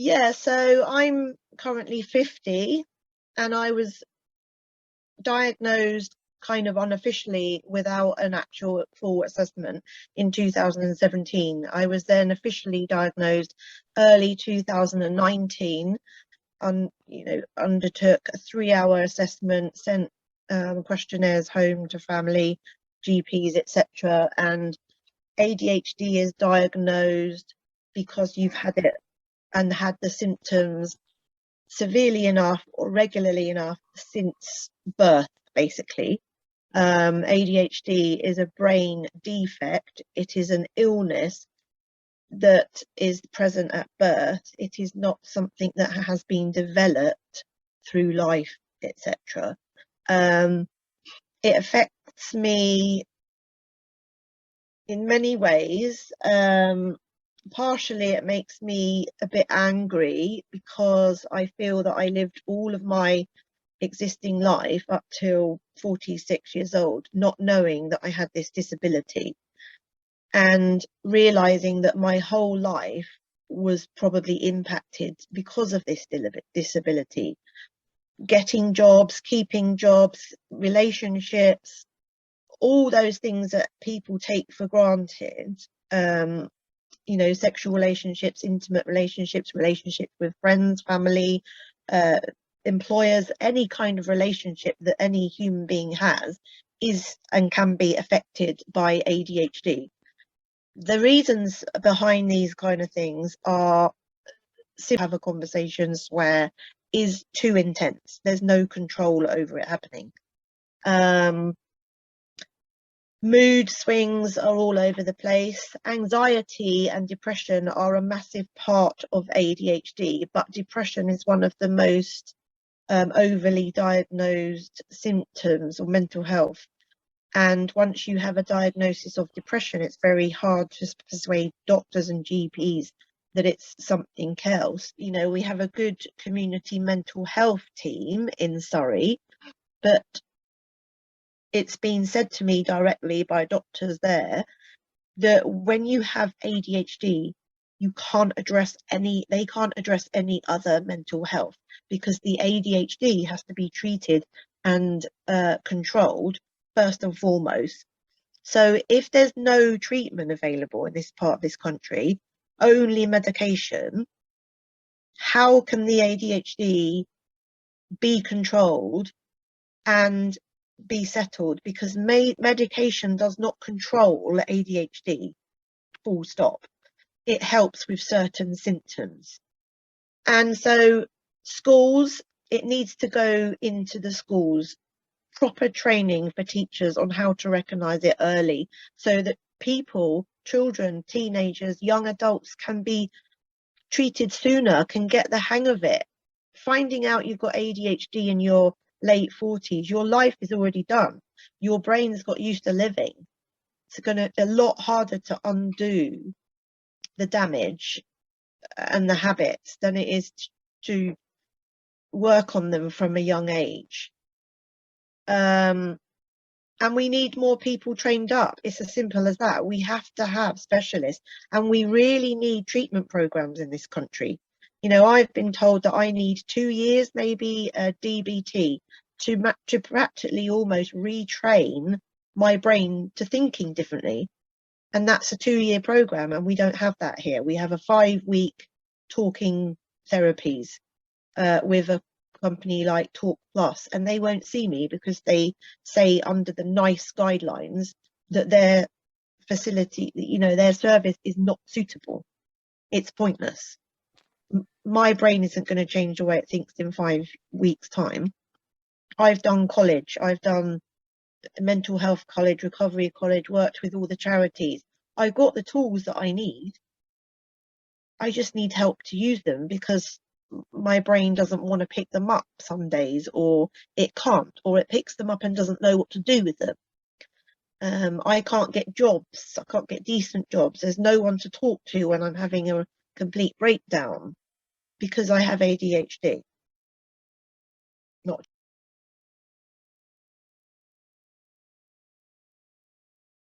Yeah, so I'm currently 50 and I was diagnosed kind of unofficially without an actual full assessment in 2017. I was then officially diagnosed early 2019 and undertook a 3-hour assessment, sent questionnaires home to family, GPs, etc. And ADHD is diagnosed because you've had it and had the symptoms severely enough or regularly enough since birth, basically. ADHD is a brain defect. It is an illness that is present at birth. It is not something that has been developed through life, etc. It affects me in many ways. Partially, it makes me a bit angry because I feel that I lived all of my existing life up till 46 years old, not knowing that I had this disability and realizing that my whole life was probably impacted because of this disability. Getting jobs, keeping jobs, relationships, all those things that people take for granted, sexual relationships, intimate relationships, relationships with friends, family, employers, any kind of relationship that any human being has is and can be affected by ADHD. The reasons behind these kind of things are simply have a conversation where is too intense. There's no control over it happening. Mood swings are all over the place. Anxiety and depression are a massive part of ADHD, but depression is one of the most overly diagnosed symptoms of mental health. And once you have a diagnosis of depression, it's very hard to persuade doctors and GPs that it's something else. We have a good community mental health team in Surrey, but it's been said to me directly by doctors there that when you have ADHD, they can't address any other mental health because the ADHD has to be treated and controlled first and foremost. So if there's no treatment available in this part of this country, only medication, how can the ADHD be controlled and be settled? Because medication does not control ADHD, full stop. It helps with certain symptoms. And so schools, it needs to go into the schools, proper training for teachers on how to recognize it early so that people, children, teenagers, young adults can be treated sooner, can get the hang of it. Finding out you've got ADHD in your late 40s, your life is already done. Your brain's got used to living. It's a lot harder to undo the damage and the habits than it is to work on them from a young age. And we need more people trained up. It's as simple as that. We have to have specialists, and we really need treatment programs in this country. I've been told that I need 2 years, maybe a DBT, to practically almost retrain my brain to thinking differently. And that's a 2-year program, and we don't have that here. We have a 5-week talking therapies with a company like Talk Plus, and they won't see me because they say under the NICE guidelines that their facility, their service is not suitable. It's pointless. My brain isn't going to change the way it thinks in 5 weeks' time. I've done college, I've done mental health college, recovery college, worked with all the charities. I've got the tools that I need. I just need help to use them because my brain doesn't want to pick them up some days, or it can't, or it picks them up and doesn't know what to do with them. I can't get jobs. I can't get decent jobs. There's no one to talk to when I'm having a complete breakdown because I have ADHD.